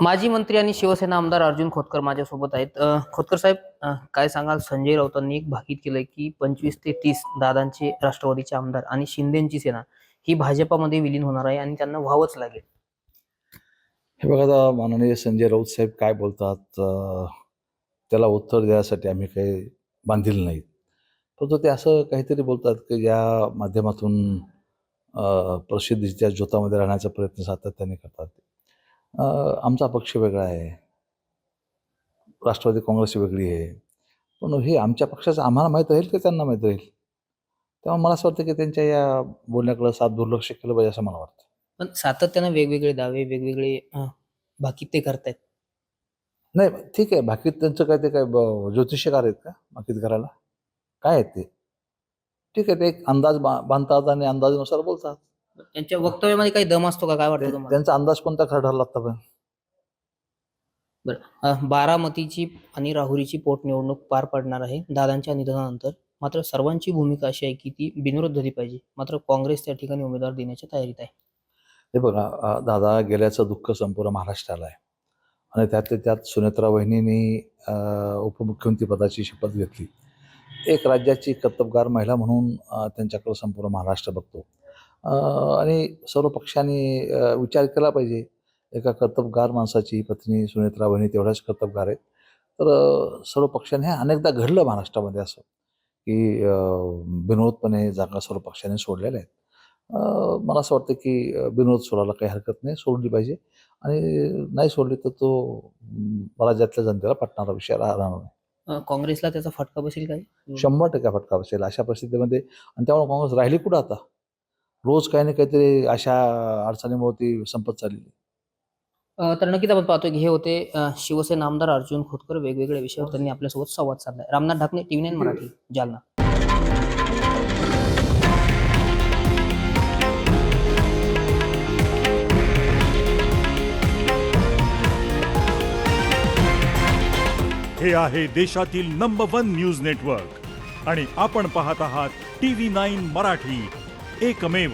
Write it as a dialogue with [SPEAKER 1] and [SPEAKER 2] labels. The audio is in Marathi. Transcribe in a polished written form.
[SPEAKER 1] माजी मंत्री आणि शिवसेना आमदार अर्जुन खोतकर माझ्यासोबत आहेत. खोतकर साहेब, काय सांगाल? संजय राऊतांनी एक भाकीत केलंय की 25 ते 30 दादांचे राष्ट्रवादीचे आमदार आणि शिंदेची सेना ही भाजपामध्ये विलीन होणार आहे आणि त्यांना व्हावंच लागेल.
[SPEAKER 2] हे बघा, आता माननीय संजय राऊत साहेब काय बोलतात त्याला उत्तर द्यायसाठी आम्ही काही बांधील नाहीत. परंतु ते असं काहीतरी बोलतात की या माध्यमातून प्रसिद्धीच्या ज्योतामध्ये राहण्याचा प्रयत्न सातत्याने करतात. आमचा पक्ष वेगळा आहे, राष्ट्रवादी काँग्रेस वेगळी आहे. पण हे आमच्या पक्षाचं आम्हाला माहीत राहील की त्यांना माहीत राहील. तेव्हा मला असं वाटतं की त्यांच्या या बोलण्याकडे साफ दुर्लक्ष केलं पाहिजे असं मला वाटतं.
[SPEAKER 1] पण सातत्यानं वेगवेगळे दावे, वेगवेगळे भाकीत ते करतायत.
[SPEAKER 2] नाही, ठीक आहे. भाकीत त्यांचं काय, ते काय ज्योतिषकार आहेत का भाकीत करायला? काय आहेत ते? ठीक आहे, ते एक अंदाज बांधतात आणि अंदाजानुसार बोलतात.
[SPEAKER 1] त्यांच्या वक्तव्यामध्ये काही दम असतो का? काय वाटतं तुम्हाला?
[SPEAKER 2] त्यांचा अंदाज कोणता खरा ठरला आतापर्यंत?
[SPEAKER 1] बरं, बारामतीची आणि राहुरीची पोटनिवडणूक पार पडणार आहे दादांच्या निधनानंतर. मात्र सर्वांची भूमिका अशी आहे की ती बिनविरोध झाली पाहिजे. मात्र काँग्रेस त्या ठिकाणी उमेदवार देण्याच्या तयारीत आहे.
[SPEAKER 2] हे बघा, दादा गेल्याचं दुःख संपूर्ण महाराष्ट्राला आहे आणि त्यातल्या त्यात सुनेत्रा वहिनींनी उपमुख्यमंत्री पदाची शपथ घेतली. एक राज्याची कर्तबगार महिला म्हणून त्यांच्याकडे संपूर्ण महाराष्ट्र बघतो आणि सर्व पक्षांनी विचार केला पाहिजे. एका कर्तबगार माणसाची पत्नी सुनेत्रा वहिनी तेवढ्याच कर्तबगार आहेत. तर सर्व पक्षांनी हे अनेकदा घडलं महाराष्ट्रामध्ये असं की बिनविरोधपणे जागा सर्व पक्षांनी सोडलेल्या आहेत. मला असं वाटतं की बिनविरोध सोडायला काही हरकत नाही, सोडली पाहिजे आणि नाही सोडली तर तो राज्यातल्या जनतेला पटणारा विषय राहणार नाही.
[SPEAKER 1] काँग्रेसला त्याचा फटका बसेल काय?
[SPEAKER 2] 100% फटका बसेल अशा परिस्थितीमध्ये. आणि त्यामुळे काँग्रेस राहिली कुठं आता? रोज काही ना काहीतरी अशा अडचणीमुळे ती संपत चाललेली.
[SPEAKER 1] तर नक्कीच आपण पाहतोय की हे होते शिवसेना आमदार अर्जुन खोतकर. वेगवेगळ्या विषयावर त्यांनी आपल्यासोबत संवाद साधलाय. रामनाथ ढाकणे, TV9 मराठी, जालना.
[SPEAKER 3] हे आहे देशातील नंबर 1 न्यूज नेटवर्क आणि आपण पाहत आहात TV9 मराठी, एकमेव.